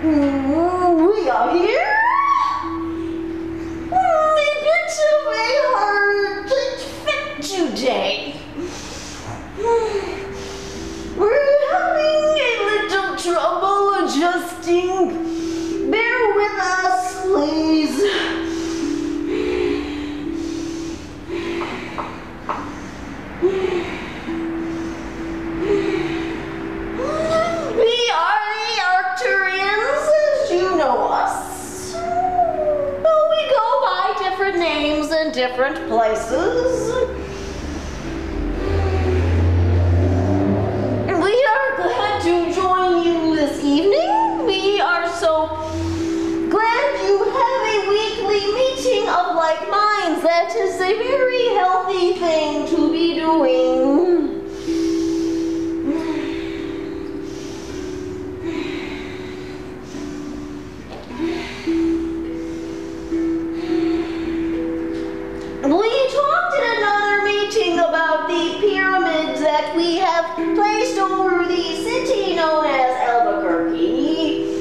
We are here. A bit of a hard fit today. We're having a little trouble adjusting. Bear with us, please. We are the Arcturians, as you know us. But we go by different names in different places. We are glad to join you this evening. We are so glad you have a weekly meeting of like minds. That is a very healthy thing to be doing. We talked in another meeting about the pyramids that we have placed over the city known as Albuquerque.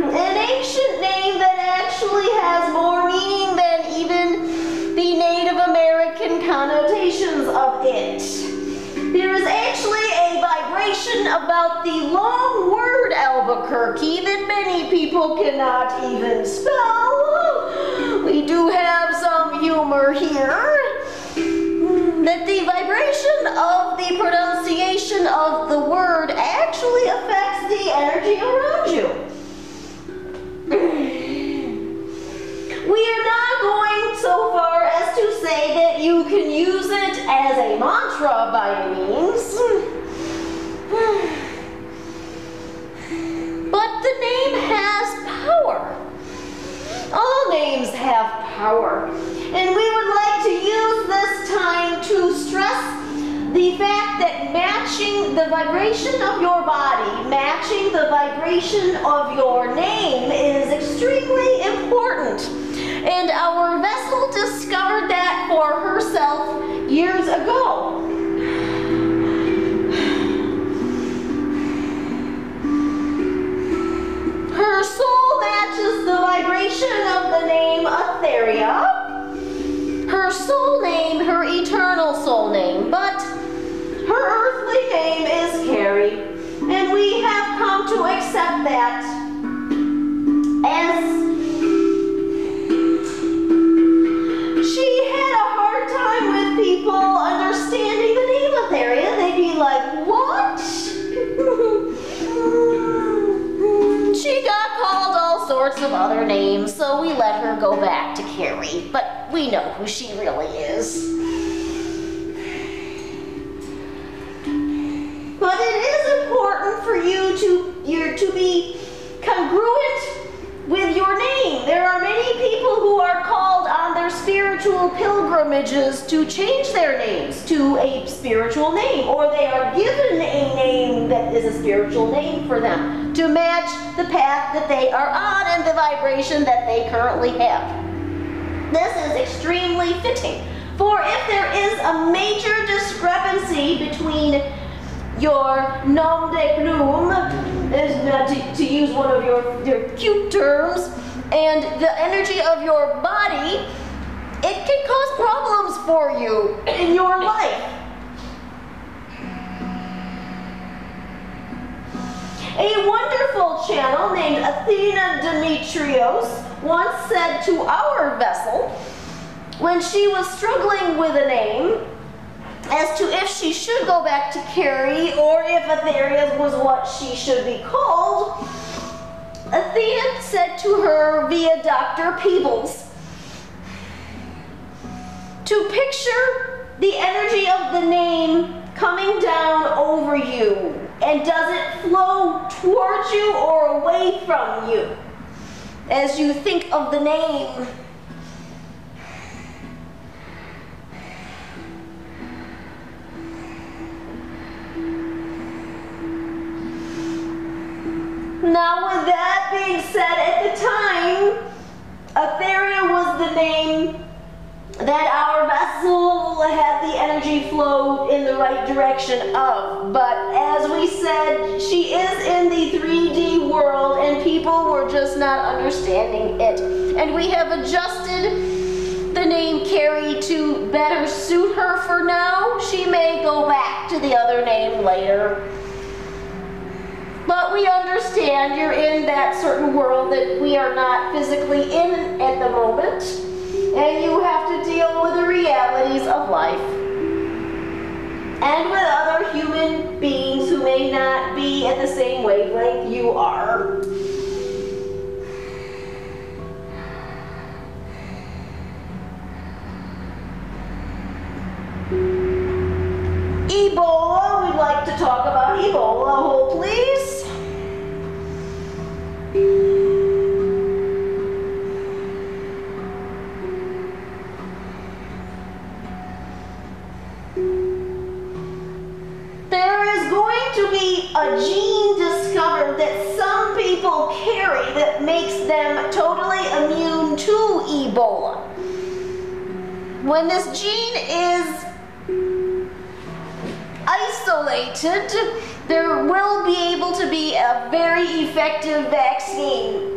An ancient name that actually has more meaning than even the Native American connotations of it. There is actually a vibration about the long word Albuquerque that many people cannot even spell. We do have some humor here. That the vibration of the pronunciation of the word actually affects the energy around you. We are not going so far as to say that you can use it as a mantra by any means. But the name has power. All names have power. And we would like to use this time to stress the fact that matching the vibration of your body, matching the vibration of your name is extremely important. And our vessel discovered that for herself years ago. Her soul matches the vibration of the name Etheria. Her soul name, her eternal soul name, but her earthly name is Carrie, and we have come to accept that as she had a hard time with people understanding the name Etheria. They'd be like, what? She got called all sorts of other names, so we let her go back to Carrie, but we know who she really is. But it is important for you to be congruent with your name. There are many people who are called on their spiritual pilgrimages to change their names to a spiritual name, or they are given a name that is a spiritual name for them to match the path that they are on and the vibration that they currently have. This is extremely fitting, for if there is a major discrepancy between your nom de plume, to use one of your cute terms, and the energy of your body, it can cause problems for you in your life. A wonderful channel named Athena Demetrios once said to our vessel, when she was struggling with a name, as to if she should go back to Carrie or if Etheria was what she should be called, Athena said to her via Dr. Peebles to picture the energy of the name coming down over you, and does it flow towards you or away from you as you think of the name? Now, with that being said, at the time, Etheria was the name that our vessel had the energy flow in the right direction of. But as we said, she is in the 3D world and people were just not understanding it. And we have adjusted the name Carrie to better suit her for now. She may go back to the other name later. But we understand you're in that certain world that we are not physically in at the moment, and you have to deal with the realities of life and with other human beings who may not be at the same wavelength you are. Ebola, we'd like to talk about Ebola. Hold please. There is going to be a gene discovered that some people carry that makes them totally immune to Ebola. When this gene is isolated, there will be able to be a very effective vaccine.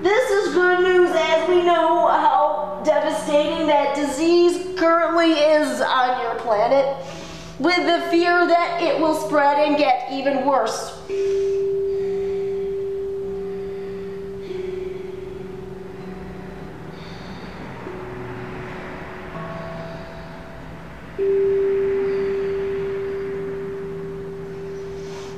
This is good news as we know how devastating that disease currently is on your planet, with the fear that it will spread and get even worse.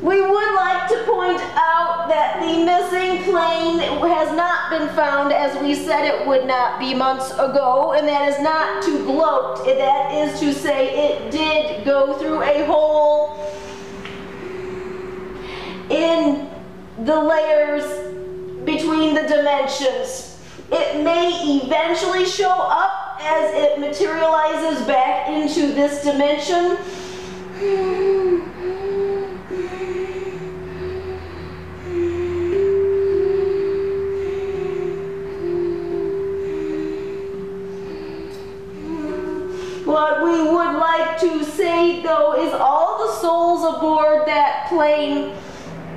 We would like to point out that the missing plane has not been found as we said it would not be months ago, and that is not to gloat. That is to say it did go through a hole in the layers between the dimensions. It may eventually show up as it materializes back into this dimension. What we would like to say though is all the souls aboard that plane,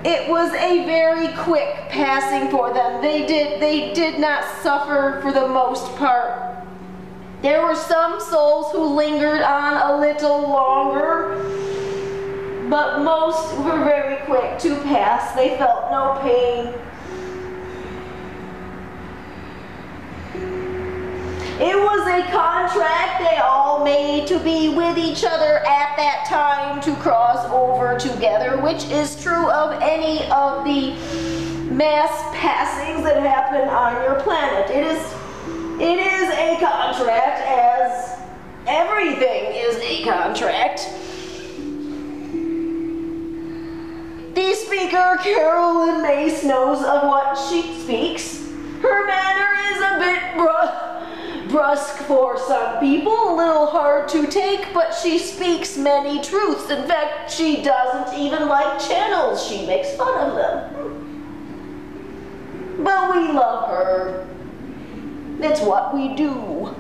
it was a very quick passing for them. They did not suffer for the most part. There were some souls who lingered on a little longer, but most were very quick to pass. They felt no pain. It was a contract they all made to be with each other at that time to cross over together, which is true of any of the mass passings that happen on your planet. It is a contract, as everything is a contract. The speaker, Carolyn Mace, knows of what she speaks. Her manner is a bit brusque for some people, a little hard to take, but she speaks many truths. In fact, she doesn't even like channels. She makes fun of them. But we love her. It's what we do.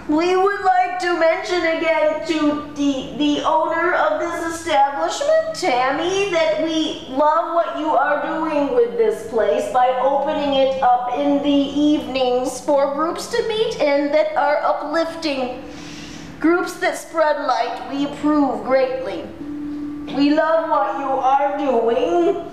We would like to mention again to the owner of this establishment, Tammy, that we love what you are doing with this place by opening it up in the evenings for groups to meet and that are uplifting. Groups that spread light. We approve greatly. We love what you are doing.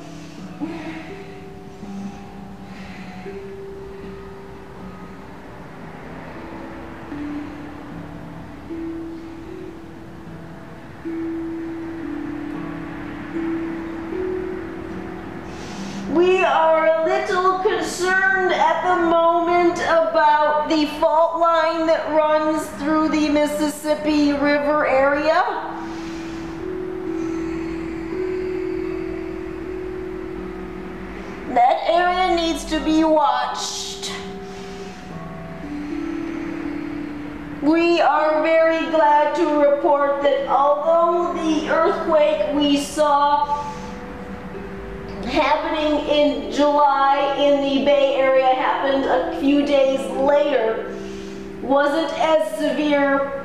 We are a little concerned at the moment about the fault line that runs through the Mississippi River area. That area needs to be watched. We are very glad to report that although the earthquake we saw happening in July in the Bay Area happened a few days later, wasn't as severe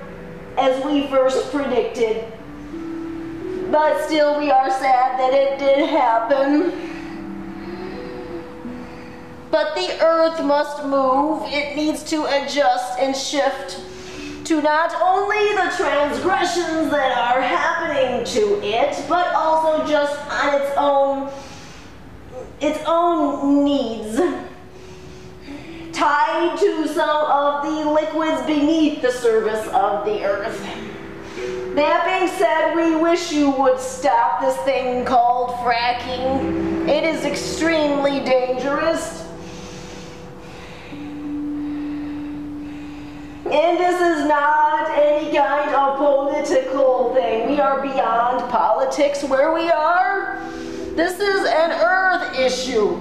as we first predicted. But still, we are sad that it did happen. But the earth must move. It needs to adjust and shift to not only the transgressions that are happening to it, but also just on its own needs, tied to some of the liquids beneath the surface of the earth. That being said, we wish you would stop this thing called fracking. It is extremely dangerous. And this is not any kind of political thing. We are beyond politics where we are. This is an earth issue.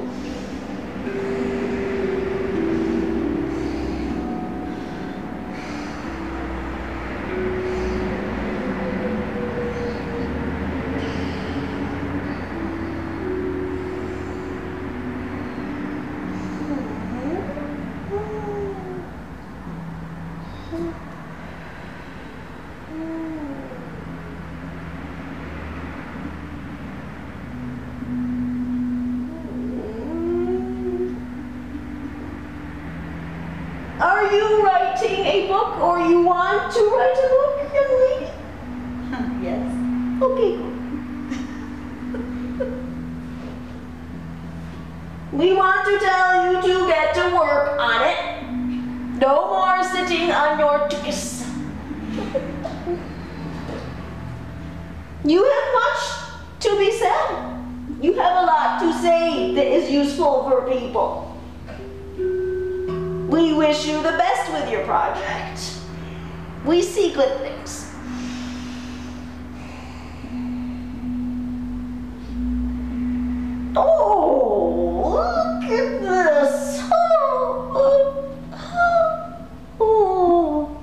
Are you writing a book, or you want to write a book, young lady? Yes. Okay, good. We want to tell you to get to work on it. No more sitting on your tuchus. You have much to be said. You have a lot to say that is useful for people. We wish you the best with your project. We see good things. Oh, look at this. Oh.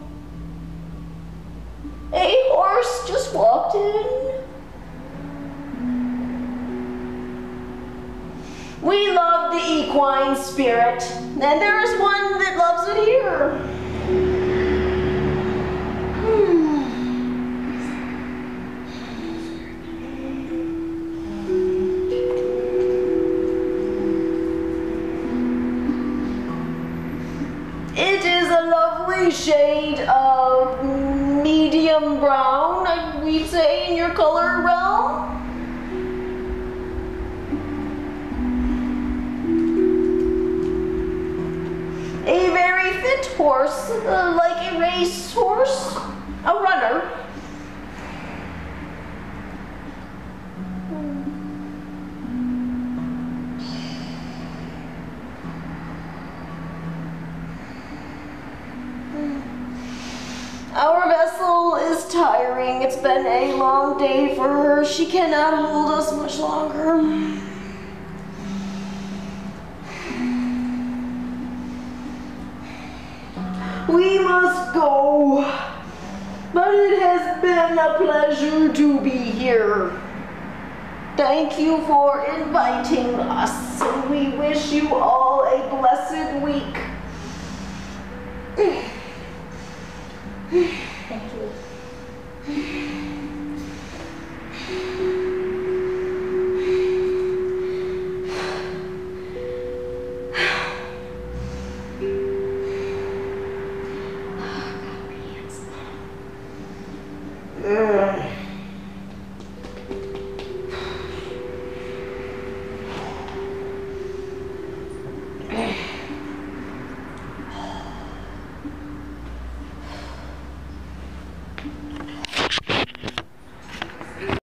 A horse just walked in. We love the equine spirit, and there is one that loves it here. It is a lovely shade of medium brown, we'd say, in your color realm. A very fit horse, like a race horse, a runner. Our vessel is tiring. It's been a long day for her. She cannot hold us much longer. We must go, but it has been a pleasure to be here. Thank you for inviting us, and we wish you all a blessed week. Thank you. Ugh.